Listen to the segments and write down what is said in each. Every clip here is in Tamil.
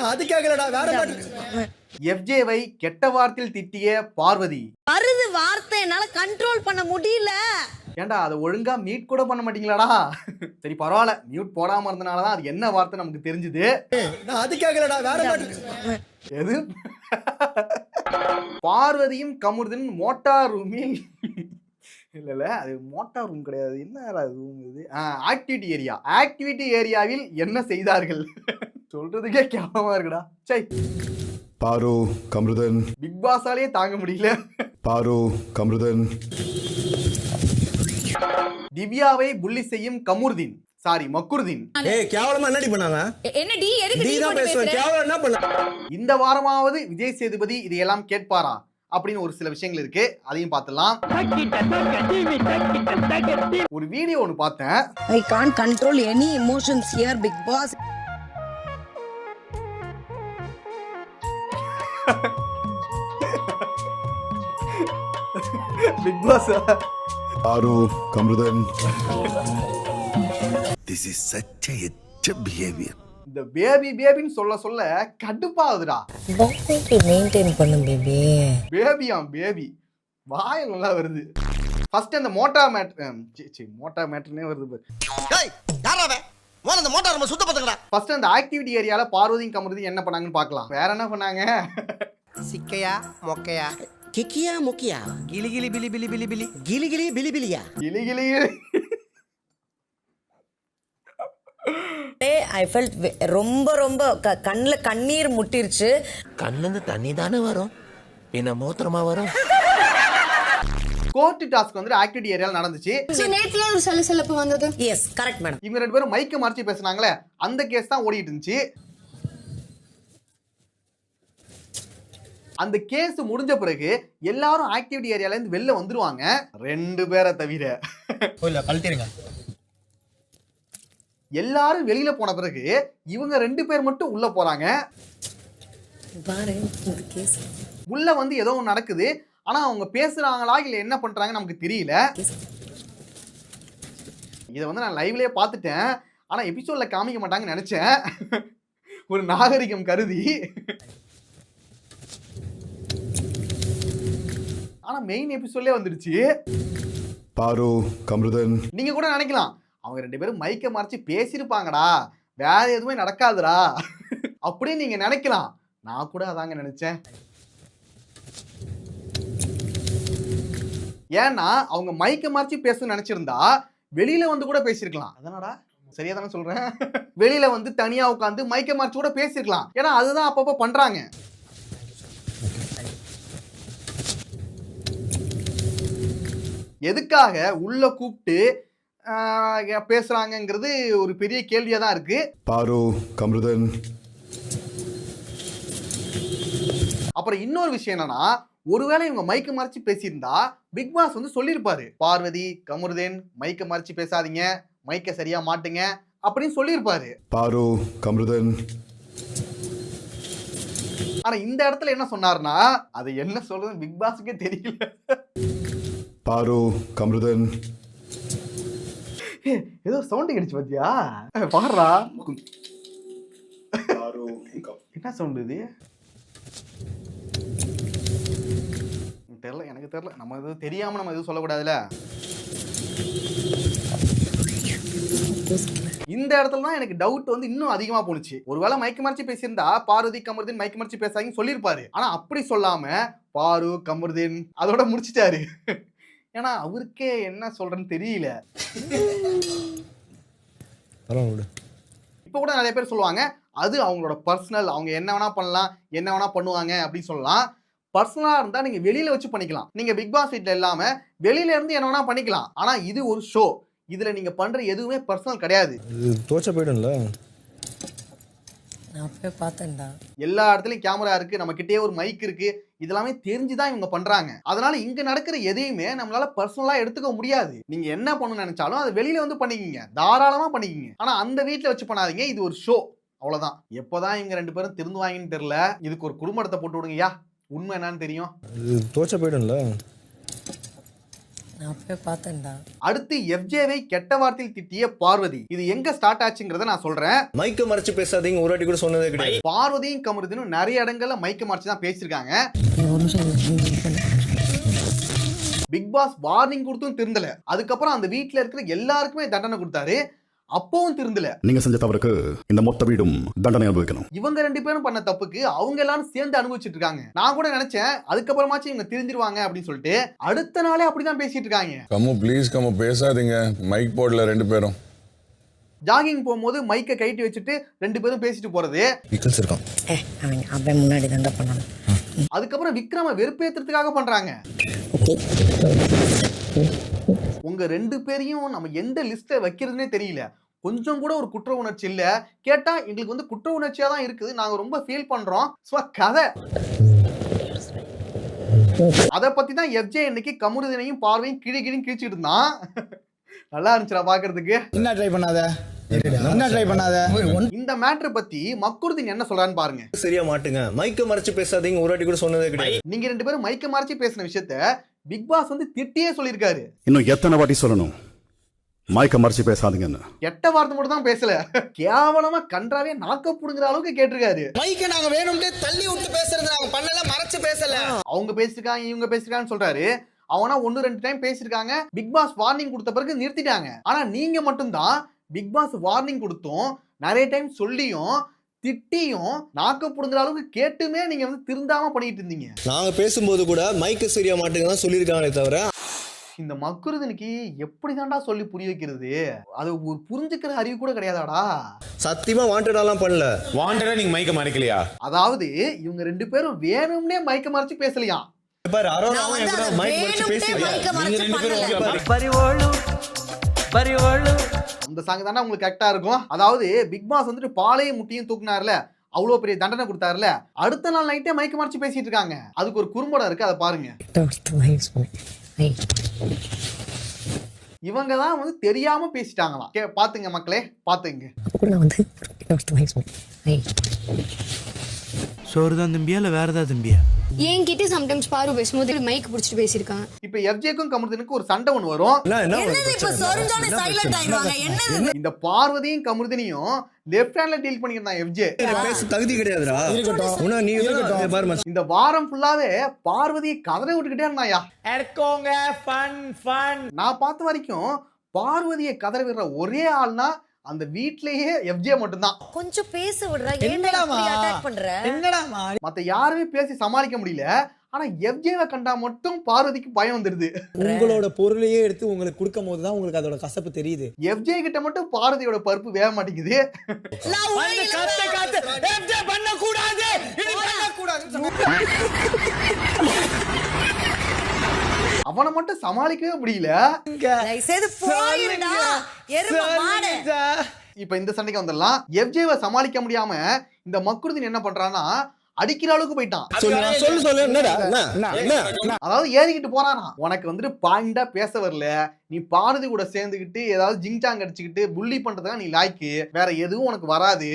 நான் அதுக்காகலடா வேற மாதிரி. எஃப்ஜேவை கெட்ட வார்த்தையில் திட்டிய பார்வதி. வருது வார்த்தை என்னால கண்ட்ரோல் பண்ண முடியல. ஏன்டா அதை ஒழுங்கா மியூட் கூட பண்ண மாட்டீங்களாடா? சரி பரவாயில்ல, மியூட் போடாம இருந்தனாலதான் அது என்ன வார்த்தை நமக்கு தெரிஞ்சுது. நான் அதுக்காகலடா வேற மாதிரி. எது? பார்வதியும் கமருதீன் மோட்டார் ரூமில் இல்ல அது மோட்டார் ரூம் கிடையாது, என்ன ரூம் இது? ஆக்டிவிட்டி ஏரியாவில் என்ன செய்தார்கள்? சொல்றதுக்கே கேவலமா இருக்குடா. சை பாரு கமருதீன். பிக் பாஸாலே தாங்க முடியல. பாரு கமருதீன். திவ்யாவை புள்ளி செய்யும் கமருதீன், சாரி மக்குருதீன். ஏய் கேவலமா என்னடி பண்ணாங்க? என்ன டி எதுக்கு நீ தான் பேசுற, கேவலம் என்ன பண்ண? இந்த வாரமாவது விஜய் சேதுபதி இதையெல்லாம் கேட்பாரா அப்படின்னு ஒரு சில விஷயங்கள் இருக்கு, அதையும் பார்த்துடலாம். ஒரு வீடியோ ஒன்று பார்த்தேன். I can't control any emotions here, Big Boss. Big boss. பாரு Kamarudeen. This is such a behavior. இந்த பேபின்னு சொல்ல சொல்ல கடுப்பாகுதுடா. மெயின்டைன் பண்ணு பேபி. பேபி வாயில் நல்லா வருது. ஃபர்ஸ்ட் அந்த மோட்டார் மேட்டர்னே வருது பாரு. டேய் யாரா அவன்? மோன அந்த மோட்டார் நம்ம சுத்த பத்தங்கடா. ஃபர்ஸ்ட் அந்த ஆக்டிவிட்டி ஏரியால பார்வதியும் கமருதீன் என்ன பண்ணாங்கன்னு பார்க்கலாம். வேற என்ன பண்ணாங்க? சிக்கையா மொக்கையா கிக்கியா முக்கியா கிளி கிளி பிலி பிலி பிலி பிலி கிளி கிளி பிலி பிலியா கிளி I felt ரொம்ப கண்ணுல கண்ணீர் முட்டிருச்சு. கண்ணுந்து தண்ணி தானே வரும், என்ன மூத்திரமா வரும். கோர்ட் டாஸ்க் வந்து ஆக்டிவிட்டி ஏரியால நடந்துச்சு. நேத்தியே ஒரு சலசலப்பு வந்தது. Yes correct madam. இவங்க ரெண்டு பேரும் மைக்க மறைச்சு பேசுனாங்களே, அந்த கேஸ் தான் ஓடிட்டு இருந்துச்சு. அந்த கேஸ் முடிஞ்ச பிறகு எல்லாரும் ஆக்டிவிட்டி ஏரியால இருந்து வெளில வந்துருவாங்க, ரெண்டு பேரை தவிர. கழட்டிருங்க. எல்லாரும் வெளியில போன பிறகு இவங்க ரெண்டு பேர் மட்டும் உள்ள போறாங்க. உள்ள வந்து ஏதோ ஒன்று நடக்குது, ஆனா அவங்க பேசுறாங்களா இல்ல என்ன பண்றாங்க நமக்கு தெரியல. இதை வந்து நான் லைவ்லயே பார்த்துட்டேன், ஆனா எபிசோட்ல காமிக்க மாட்டாங்கன்னு நினைச்சேன், ஒரு நாகரிகம் கருதி. ஆனா மெயின் எபிசோட்லயே வந்துடுச்சு. பாரு கமருதீன். நீங்க கூட நினைக்கலாம் அவங்க ரெண்டு பேரும் மைக்க மறைச்சு பேசியிருப்பாங்கடா, வேற எதுவுமே நடக்காதுடா அப்படின்னு நீங்க நினைக்கலாம். நான் கூட அதாங்க நினைச்சேன். ஏன்னா அவங்க மைக்க மறைச்சு பேசணும்னு நினைச்சிருந்தா வெளியில வந்து கூட பேசியிருக்கலாம். அதனாடா சரியா தானே சொல்றேன். வெளியில வந்து தனியா உட்காந்து மைக்க மறைச்சு கூட பேசியிருக்கலாம். ஏன்னா அதுதான் அப்பப்போ பண்றாங்க. எதுக்காக உள்ள கூப்பிட்டு பேசுறாங்கிறது ஒரு பெரிய கேள்வியா தான் இருக்கு. பாரு கமருதீன். அப்புறம் இன்னொரு விஷயம் என்னன்னா, ஒருவேளை இவங்க மைக்க மறைச்சு பேசியிருந்தா பிக் பாஸ் வந்து சொல்லியிருப்பாரு, பார்வதி கமருதீன் மைக்க மறைச்சு பேசாதீங்க, மைக்க சரியா மாட்டுங்க அப்படின்னு சொல்லியிருப்பாரு. பாரு கமருதீன். ஆனா இந்த இடத்துல என்ன சொன்னாருன்னா, அது என்ன சொல்றது பிக் பாஸுக்கே தெரியல. பாரு கமருதீன். ஏதோ சவுண்ட் கிடைச்சு பாத்தியா? பாடுறா, என்ன சவுண்ட் இது? தெரியல, எனக்கு தெரியல. நம்ம எதுவும் தெரியாம நம்ம எதுவும் சொல்லக்கூடாதுல. இந்த இடத்துல தான் எனக்கு டவுட் வந்து இன்னும் அதிகமா போனுச்சு. ஒருவேளை மைக்க மறைச்சு பேசியிருந்தா பார்வதி கமருதீன் மைக்க மறைச்சு பேசாங்கன்னு சொல்லியிருப்பாரு. ஆனா அப்படி சொல்லாம பாரு கமருதீன் அதோட முடிச்சிட்டாரு. ஏன்னா அவருக்கே என்ன சொல்றேன்னு தெரியல. இப்ப கூட நிறைய பேர் சொல்லுவாங்க அது அவங்களோட பர்சனல், அவங்க என்ன வேணா பண்ணலாம், என்ன வேணா பண்ணுவாங்க அப்படின்னு சொல்லலாம். பர்சனலா இருந்தா நீங்க வெளியில வச்சு பண்ணிக்கலாம். நீங்க பிக் பாஸ் வீட்ல இல்லாம வெளியில இருந்து என்ன வேணா பண்ணிக்கலாம். ஆனா இது ஒரு ஷோ, இதுல நீங்க பண்ற எதுவுமே பர்சனல் கிடையாது. தோச்ச போய்டும்ல. நான் போய் பார்த்தேன்டா. எல்லா இடத்துலயும் கேமரா இருக்கு, நம்ம கிட்டே ஒரு மைக் இருக்கு, இதெல்லாமே தெரிஞ்சுதான் இவங்க பண்றாங்க. அதனால இங்க நடக்கிற எதையுமே நம்மளால பர்சனலா எடுத்துக்க முடியாது. நீங்க என்ன பண்ணணும்னு நினைச்சாலும் அதை வெளியில வந்து பண்ணிக்கிங்க, தாராளமா பண்ணிக்கிங்க. ஆனா அந்த வீட்டுல வச்சு பண்ணாதீங்க, இது ஒரு ஷோ, அவ்வளவுதான். எப்போதான் இவங்க ரெண்டு பேரும் திருந்துவாங்கன்னு தெரியல. இதுக்கு ஒரு குடும்பத்தை போட்டு விடுங்கய்யா, உண்மை என்னன்னு தெரியும். தோச்ச போய்டும்ல. நான் அப்பவே பார்த்தேன்டா. அடுத்து எஃப்ஜேவை கெட்ட வார்த்தையில் திட்டிய பார்வதி. இது எங்க ஸ்டார்ட் ஆச்சுங்கிறத நான் சொல்றேன். மைக்க மறைச்சு பேசாதீங்க, ஒரு வாட்டி கூட சொன்னதே கிடையாது. பார்வதியும் கமருதீனும் நிறைய இடங்கள்ல மைக்க மறைச்சு தான் பேசியிருக்காங்க. ஒரு நிமிஷம். பிக் பாஸ் வார்னிங் கொடுத்தும் திருந்தல. அதுக்கப்புறம் அந்த வீட்டுல இருக்கிற எல்லாருக்குமே தண்டனை கொடுத்தாரு, அப்பவும் திருந்தல. நீங்க செஞ்ச தவறுக்கு இந்த மொத்த வீடும் தண்டனை அனுபவிக்கணும். இவங்க 2 பேரும் பண்ண தப்புக்கு அவங்க எல்லாரும் சேர்ந்து அனுபவிச்சுட்டு இருக்காங்க. நான் கூட நினைச்சேன் அதுக்கப்புறமாச்சும் இவங்க திருந்திருவாங்க அப்படின்னு சொல்லிட்டு. அடுத்த நாளே அப்படிதான் பேசிட்டு இருக்காங்க. கம்மு ப்ளீஸ் கம்மு பேசாதீங்க, மைக் போர்டில் 2 பேரும். ஜாகிங் போகும்போது மைக்கை கைட்டி வச்சுட்டு 2 பேரும் பேசிட்டு போறது. அவன் முன்னாடி தான் பண்ணணும். அதுக்கப்புறம் விக்ரம வெறுப்பேத்துறதுக்காக பண்றாங்க. உங்க 2 பேரையும் நம்ம எந்த லிஸ்ட்ல வைக்கிறதுனே தெரியல. கொஞ்சம் கூட ஒரு குற்ற உணர்ச்சி இல்ல. கேட்டா எங்களுக்கு வந்து குற்ற உணர்ச்சியா தான் இருக்குது, நாங்க ரொம்ப ஃபீல் பண்றோம். கதை அத பத்தி தான் எஃப்ஜே இன்னைக்கு கமருதீனையும் பார்வையும் கிழின்னு கிழிச்சிட்டு இருந்தான். நல்லா இருந்துச்சுடா பாக்குறதுக்கு. என்ன ட்ரை பண்ணாத. இந்த மேட்டர் பத்தி மக்குருதீன் என்ன சொல்றான்னு பாருங்க. சரியா மாட்டுங்க, மைக்க மறைச்சு பேசாதீங்க, ஒரு வாட்டி கூட சொன்னதே கிடையாது. நீங்க 2 பேரும் மைக்க மறைச்சு பேசின விஷயத்த பிக் பாஸ் வந்து திட்டியே சொல்லியிருக்காரு. இன்னும் எத்தனை வாட்டி சொல்லணும் மைக்க மறைச்சு பேசாதீங்கன்னு? கெட்ட வார்த்தை மட்டும் தான் பேசல, கேவலமா கன்றாவே நாக்க புடுங்குற அளவுக்கு கேட்டிருக்காரு. மைக்க நாங்க வேணும்னே தள்ளி விட்டு பேசுறது நாங்க பண்ணல, மறைச்சு பேசல. அவங்க பேசிருக்காங்க இவங்க பேசிருக்காங்கன்னு சொல்றாரு. அவனா 1-2 டைம் பேசிருக்காங்க. பிக் பாஸ் வார்னிங் கொடுத்த பிறகு நிறுத்திட்டாங்க. ஆனா நீங்க மட்டும்தான் பிக் பாஸ் வார்னிங் கொடுத்தும் நிறைய டைம் சொல்லியும் திட்டியும் நாக்க புடுங்குற அளவுக்கு கேட்டுமே நீங்க வந்து திருந்தாம பண்ணிட்டு இருந்தீங்க. நாங்க பேசும்போது கூட மைக்க சரியா மாட்டுங்க தான் சொல்லியிருக்காங்களே தவிர. இந்த மக்குருதனுக்கு எப்படிதான்டா சொல்லி புரிய வைக்கிறது? அது ஒரு புரிஞ்சுக்கிற அறிவு கூட கிடையாதாடா. சத்தியமா வாண்டடாலாம் பண்ணல. வாண்டடா நீங்க மைக்க மறைக்கலையா? அதாவது இவங்க 2 பேரும் வேணும்னே மைக்க மறைச்சு பேசலையாம். பாரு அரோனாவும் எங்கடா மைக் மறைச்சு பேசிருக்காங்க. அந்த சாங் தானே உங்களுக்கு கரெக்டா இருக்கும். அதாவது பிக் பாஸ் வந்துட்டு பாலையும் முட்டியும் தூக்குனார்ல, அவ்வளவு பெரிய தண்டனை கொடுத்தாருல, அடுத்த நாள் நைட்டே மைக்க மறைச்சு பேசிட்டு இருக்காங்க. அதுக்கு ஒரு குறும்படம் இருக்கு, அதை பாருங்க. இவங்க தான் வந்து தெரியாம பேசிட்டாங்களாம். பாத்துங்க மக்களே, பாத்துங்க. சோறு தான் தம்பியா இல்ல வேற ஏதாவது தம்பியா? என்கிட்ட சம்டைம்ஸ் பாரு பேசும்போது மைக் பிடிச்சிட்டு பேசியிருக்காங்க. இப்ப எஃப்ஜேக்கும் கமருதீனுக்கும் ஒரு சண்டை ஒன்று வரும். இந்த பார்வதியும் கமருதீனையும் லெஃப்ட் ஹேண்ட்ல டீல் பண்ணிருந்தான் எஃப்ஜே. பேச தகுதி கிடையாதுடா. இந்த வாரம் ஃபுல்லாவே பார்வதியை கதற விட்டுக்கிட்டே இருந்தாயா. நான் பார்த்த வரைக்கும் பார்வதியை கதற விடுற ஒரே ஆள்னா அந்த வீட்லயே எஃப்ஜே மட்டும்தான். கொஞ்சம் பேச விடுறா, ஏன்டா இப்படி அட்டாக் பண்ற? என்னடாமா மத்த யாருமே பேசி சமாளிக்க முடியல. ஆனா எஃப்ஜேவை கண்டா மட்டும் பார்வதிக்கு பயம் வந்துருது. உங்களோட பொருளையே எடுத்து உங்களுக்கு கொடுக்கும் போது தான் உங்களுக்கு அதோட கசப்பு தெரியுது. எஃப்ஜே கிட்ட மட்டும் பார்வதியோட பருப்பு வேக மாட்டேங்குது. அவனை மட்டும் சமாளிக்கவே முடியல. இப்ப இந்த சண்டைக்கு வந்துடலாம். எஃப்ஜேவை சமாளிக்க முடியாம இந்த மக்குருதீன் என்ன பண்றான்னா அடிக்கிற அளவுக்கு போயிட்டான். அதாவது ஏறிக்கிட்டு போறானா. உனக்கு வந்துட்டு பாயிண்டா பேச வரல, நீ பார்வதி கூட சேர்ந்துக்கிட்டு ஏதாவது ஜிங்சாங் அடிச்சுக்கிட்டு புள்ளி பண்றதுக்கு நீ லாய்க்கு, வேற எதுவும் உனக்கு வராது.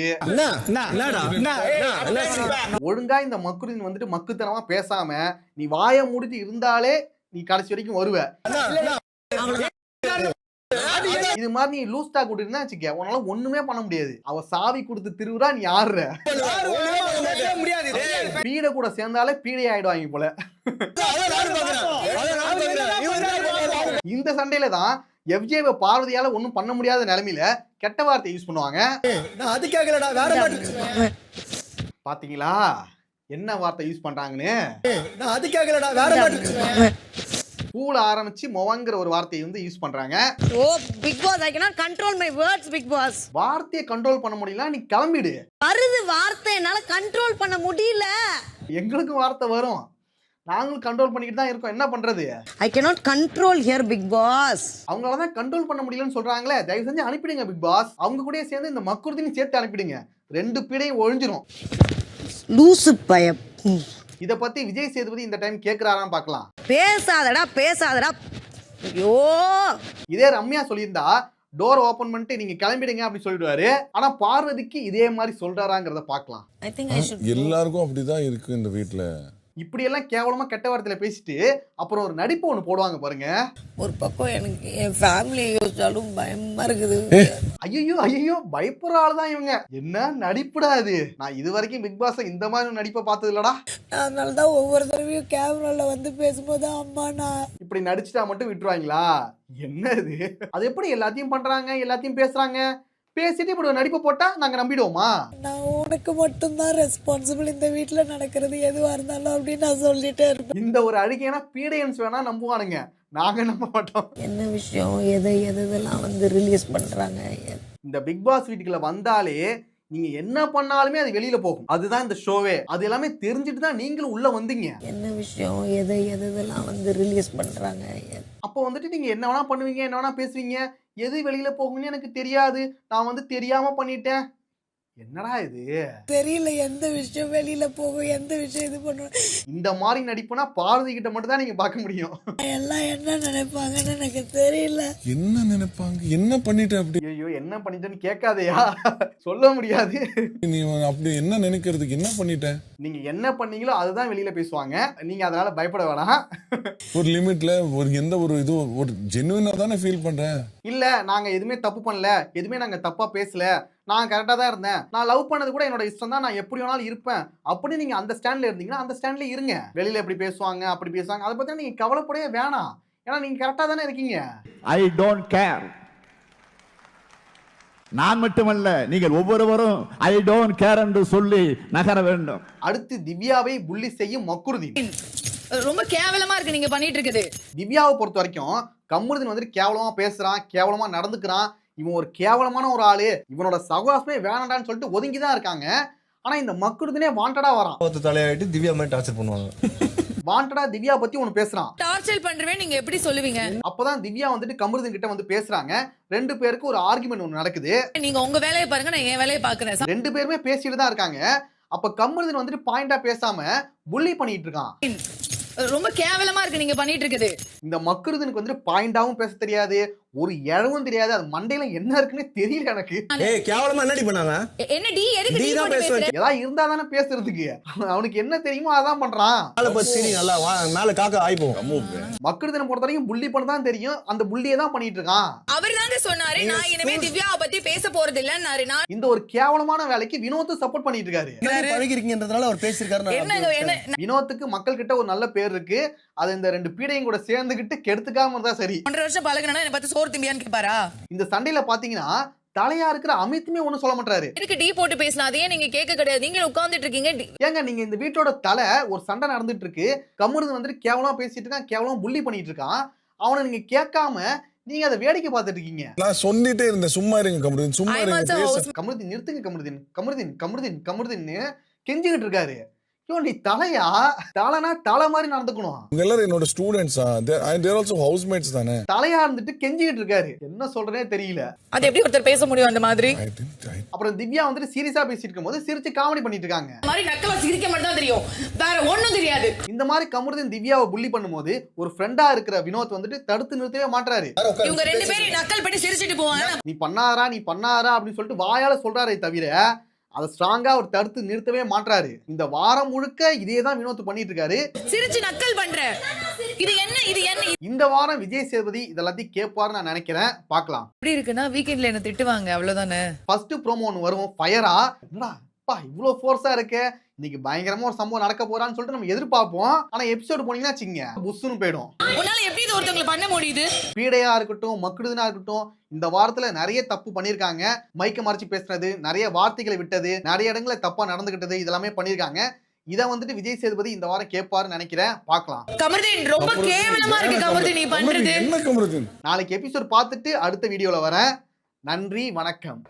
ஒழுங்கா இந்த மக்குருதீன் வந்துட்டு மக்குத்தனமா பேசாம நீ வாயை மூடிட்டு இருந்தாலே நீ கடைசி வரைக்கும் வருவ. இது மாதிரி நீ லூஸ் டாக் விட்டுருந்தா வச்சுக்க, உன்னால ஒண்ணுமே பண்ண முடியாது. அவ சாவி கொடுத்து திருவுறா, நீ ஆடுற. பீடை கூட சேர்ந்தாலே பீடை ஆயிடுவாங்க போல. இந்த சண்டையில தான் எஃப்ஜேவை பார்வதியால ஒண்ணும் பண்ண முடியாத நிலைமையில கெட்ட வார்த்தை யூஸ் பண்ணுவாங்க. பாத்தீங்களா என்ன வார்த்தை யூஸ் பண்றாங்கன்னு? பூல ஆரம்பிச்சு மொவங்கிற ஒரு வார்த்தையை வந்து யூஸ் பண்றாங்க. Oh big boss, I cannot control my words big boss. வார்த்தையை கண்ட்ரோல் பண்ண முடியல, நீ கிளம்பிடு. வருது வார்த்தை, என்னால கண்ட்ரோல் பண்ண முடியல. எங்களுக்கும் வார்த்தை வரும், நாங்களும் கண்ட்ரோல் பண்ணிக்கிட்டு தான் இருக்கோம். என்ன பண்றது? I cannot control here big boss. அவங்களால தான் கண்ட்ரோல் பண்ண முடியலன்னு சொல்றாங்களே, தயவு செஞ்சு அனுப்பிடுங்க பிக் பாஸ். அவங்க கூட சேர்ந்து இந்த மக்குருதீனையும் சேர்த்து அனுப்பிடுங்க, 2 பீடையும் ஒழிஞ்சிரும். லூசு பயம். இத பத்தி விஜய் சேதுபதி இந்த டைம் கேக்குறாரான்னு பார்க்கலாம். பேசாதடா. ஐயோ, இதே ரம்யா சொல்லியிருந்தா டோர் ஓபன் பண்ணிட்டு நீங்க கிளம்பிடுங்க அப்படி சொல்லிடுவாரு. ஆனா பார்வதிக்கு இதே மாதிரி சொல்றாராங்கிறத பார்க்கலாம். எல்லாருக்கும் அப்படிதான் இருக்கு இந்த வீட்டுல. இப்படி எல்லாம் கேவலமா கெட்ட வார்த்தையில பேசிட்டு அப்புறம் ஒரு நடிப்பு ஒண்ணு போடுவாங்க பாருங்க. ஒரு பக்கம் எனக்கு என் ஃபேமிலியை யோசிச்சாலும் பயமா இருக்குது. ஐயோ பயப்படுற ஆள் தான் இவங்க. என்ன நடிப்புடா இது. நான் இது வரைக்கும் பிக் பாஸ்ல இந்த மாதிரி நடிப்பை பார்த்தது இல்லடா. அதனாலதான் ஒவ்வொரு தடவையும் கேமரால வந்து பேசும்போது அம்மா நான் இப்படி நடிச்சுட்டா மட்டும் விட்டுருவாங்களா? என்ன இது? அது எப்படி எல்லாத்தையும் பண்றாங்க, எல்லாத்தையும் பேசுறாங்க, பேசிட்டு இப்படி ஒரு நடிப்பு போட்டா நாங்க நம்பிடுவோமா? நான் உனக்கு மட்டும்தான் ரெஸ்பான்சிபிள் இந்த வீட்டுல நடக்கிறது எதுவா இருந்தாலும் அப்படின்னு நான் சொல்லிட்டே இருப்பேன். இந்த ஒரு அழுகைனா பீடியன்ஸ் வேணா நம்புவானுங்க, நாங்க நம்ப மாட்டோம். என்ன விஷயம் எதெல்லாம் வந்து ரிலீஸ் பண்றாங்க. இந்த பிக் பாஸ் வீட்டுக்குள்ள வந்தாலே நீங்க என்ன பண்ணாலுமே அது வெளியில போகும். அதுதான் இந்த ஷோவே. அது எல்லாமே தெரிஞ்சுட்டு தான் நீங்களும் உள்ள வந்தீங்க. என்ன விஷயம் எதெல்லாம் வந்து ரிலீஸ் பண்றாங்க. அப்போ வந்துட்டு நீங்க என்ன வேணா பண்ணுவீங்க, என்ன வேணா பேசுவீங்க. எது வெளியில போகும்னு எனக்கு தெரியாது, நான் வந்து தெரியாம பண்ணிட்டேன். என்னடா இது? தெரியல எந்த விஷயம் வெளியில போகும், எந்த விஷயம் இது பண்ணுவோம். இந்த மாதிரி நடிப்புனா பார்வதி கிட்ட மட்டும் தான் நீங்க பார்க்க முடியும். எல்லாம் என்ன நினைப்பாங்கன்னு எனக்கு தெரியல. என்ன நினைப்பாங்க? என்ன பண்ணிட்ட அப்படி? ஐயோ என்ன பண்ணிட்டேன்னு கேட்காதயா, சொல்ல முடியாது. நீ அப்படி என்ன நினைக்கிறதுக்கு என்ன பண்ணிட்ட? நீங்க என்ன பண்ணீங்களோ அதுதான் வெளியில பேசுவாங்க. நீங்க அதனால பயப்பட வேணாம். ஒரு லிமிட்ல ஒரு எந்த ஒரு இது ஒரு ஜென்யூனா தானே ஃபீல் பண்றேன். இல்ல நாங்க எதுவுமே தப்பு பண்ணல, எதுவுமே நாங்க தப்பா பேசல, நான் கரெக்டா தான் இருந்தேன், நான் லவ் பண்ணது கூட என்னோட இஷ்டம் தான், நான் எப்படி வேணாலும் இருப்பேன் அப்படி நீங்க அந்த ஸ்டாண்ட்ல இருந்தீங்கன்னா அந்த ஸ்டாண்ட்ல இருங்க. வெளியில எப்படி பேசுவாங்க அப்படி பேசுவாங்க அதை பத்தி நீங்க கவலைப்படவே வேணாம். ஏன்னா நீங்க கரெக்டா தானே இருக்கீங்க. I don't care. நான் மட்டுமல்ல, நீங்கள் ஒவ்வொருவரும் ஐ டோன்ட் கேர் என்று சொல்லி நகர வேண்டும். அடுத்து திவ்யாவை புள்ளி செய்யும் மக்குருதீன். ரொம்ப கேவலமா இருக்கு நீங்க பண்ணிட்டு இருக்குது. திவ்யாவை பொறுத்த வரைக்கும் கமருதீன் வந்துட்டு கேவலமா பேசுறான், கேவலமா நடந்துக்கிறான், இவன் ஒரு கேவலமான ஒரு ஆளு, இவனோட சகவாசமே வேணாண்டான்னு சொல்லிட்டு ஒதுங்கிதான் இருக்காங்க. ஆனா இந்த மக்குருதீனே வாண்டடா வரான். தலையாயிட்டு திவ்யா மாதிரி டார்ச்சர் பண்ணுவாங்க. வாண்டடா திவ்யா பத்தி ஒன்னு பேசுறான். டார்ச்சர் பண்றவே நீங்க எப்படி சொல்லுவீங்க? அப்பதான் திவ்யா வந்துட்டு கமருதீன் கிட்ட வந்து பேசுறாங்க. ரெண்டு பேருக்கு ஒரு ஆர்குமெண்ட் ஒன்னு நடக்குது. நீங்க உங்க வேலையை பாருங்க, நான் என் வேலையை பாக்குறேன். ரெண்டு பேருமே பேசிட்டு தான் இருக்காங்க. அப்ப கமருதீன் வந்துட்டு பாயிண்டா பேசாம புள்ளி பண்ணிட்டு இருக்கான். ரொம்ப கேவலமா இருக்கு நீங்க பண்ணிட்டு இருக்குது. இந்த மக்குருதனுக்கு வந்துட்டு பாயிண்டாவும் பேச தெரியாது, ஒரு இழவும் தெரியாது, அது மண்டையில என்ன இருக்குன்னு தெரியல எனக்கு. ஏய் கேவலமா என்னடி பண்ணாங்க? என்ன டி எதுக்கு டி தான் பேசுற? ஏதாவது இருந்தா தானே பேசுறதுக்கு. அவனுக்கு என்ன தெரியுமோ அதான் பண்றான். மேல பத்தி நல்லா மேல காக்க ஆயிப்போம். மக்குருதனை பொறுத்த வரைக்கும் புள்ளி பண்ண தான் தெரியும், அந்த புள்ளியே தான் பண்ணிட்டு இருக்கான். அவர் தாங்க சொன்னாரு நான் இனிமே திவ்யாவை பத்தி பேச போறது இல்லன்னாரு. நான் இந்த ஒரு கேவலமான வேலைக்கு வினோத் சப்போர்ட் பண்ணிட்டு இருக்காரு. பழகிருக்கீங்கன்றதால அவர் பேசிருக்காரு. என்ன வினோத்துக்கு மக்கள் கிட்ட ஒரு நல்ல பேர் இருக்கு, அது இந்த ரெண்டு பீடையும் கூட சேர்ந்துகிட்டு கெடுத்துக்காம இருந்தா சரி. 1.5 வருஷம் பழகுனா என்ன பார்த்து சோறு திம்பியான்னு கேட்பாரா? இந்த சண்டையில பாத்தீங்கன்னா தலையா இருக்கிற அமித்துமே ஒண்ணும் சொல்ல மாட்டாரு. எனக்கு டீ போட்டு பேசலாம், அதையே நீங்க கேட்க கிடையாது, நீங்க உட்கார்ந்துட்டு இருக்கீங்க. ஏங்க நீங்க இந்த வீட்டோட தலை, ஒரு சண்டை நடந்துட்டு இருக்கு, கமருதன் வந்துட்டு கேவலமா பேசிட்டு இருக்கான், கேவலமா புள்ளி பண்ணிட்டு இருக்கான், அவனை நீங்க கேட்காம நீங்க அதை வேடிக்கை பார்த்துட்டு இருக்கீங்க. நான் சொல்லிட்டே இருந்தேன் சும்மா இருங்க கமருதீன், சும்மா இருங்க. கமருதீன் நிறுத்துங்க, கமருதீன் கமருதீன் கமருதீன் கமருதீன்னு கெஞ்சிக்கிட்டு இருக்காரு. நீ தலையா? தலைனா தலை மாதிரி நடந்துக்கணும். இவங்க எல்லாரும் என்னோட ஸ்டூடண்ட்ஸா, they are also housemates தானே. தலையா இருந்துட்டு கெஞ்சிக்கிட்டு இருக்காரு, என்ன சொல்றேனே தெரியல. அது எப்படி ஒருத்தர் பேச முடியும் அந்த மாதிரி? அப்புறம் திவ்யா வந்துட்டு சீரியஸா பேசிட்டு இருக்கும்போது சிரிச்சு காமெடி பண்ணிட்டு இருக்காங்க. இந்த மாதிரி நக்கலா சிரிக்க மட்டும் தான் தெரியும், வேற ஒண்ணும் தெரியாது. இந்த மாதிரி கமருதீன் திவ்யாவை புள்ளி பண்ணும்போது ஒரு ஃப்ரெண்டா இருக்கிற வினோத் வந்துட்டு தடுத்து நிறுத்தவே மாட்டாரு. இவங்க ரெண்டு பேரும் நக்கல் பண்ணி சிரிச்சிட்டு போவாங்க. நீ பண்ணாரா அப்படின்னு சொல்லிட்டு வாயால சொல்றாரே தவிர அதை ஸ்ட்ராங்கா அவர் தடுத்து நிறுத்தவே மாட்டாரு. இந்த வாரம் முழுக்க இதே தான் வினோத் பண்ணிட்டு இருக்காரு, சிரிச்சு நக்கல் பண்ற. இது என்ன இது என்ன? இந்த வாரம் விஜய் சேதுபதி இதெல்லாத்தையும் கேட்பாருன்னு நான் நினைக்கிறேன். பார்க்கலாம். எப்படி இருக்குன்னா வீக்கெண்ட்ல என்ன திட்டுவாங்க அவ்வளவுதானே. ஃபர்ஸ்ட் ப்ரோமோ ஒன்று வரும், ஃபயரா. என்னடா பா இவ்வளோ ஃபோர்ஸா இருக்கு, இன்னைக்கு பயங்கரமா ஒரு சம்பவம் நடக்க போறான்னு சொல்லிட்டு நம்ம எதிர்பார்ப்போம். ஆனா எபிசோடு போனீங்கன்னா வச்சுங்க புஷ்னு போயிடும். உன்னால எப்படி இது ஒருத்தவங்களை பண்ண முடியுது? பீடையா இருக்கட்டும், மக்குடுதனா இருக்கட்டும், இந்த வாரத்துல நிறைய தப்பு பண்ணிருக்காங்க. மைக்க மறைச்சு பேசுறது, நிறைய வார்த்தைகளை விட்டது, நிறைய இடங்கள்ல தப்பா நடந்துகிட்டது, இதெல்லாமே பண்ணிருக்காங்க. இத வந்துட்டு விஜய் சேதுபதி இந்த வாரம் கேட்பாருன்னு நினைக்கிறேன். பார்க்கலாம். கமருதீன் ரொம்ப கேவலமா இருக்கு கமருதீன் நீ பண்றது. என்ன கமருதீன்? நாளைக்கு எபிசோட் பார்த்துட்டு அடுத்த வீடியோல வரேன். நன்றி, வணக்கம்.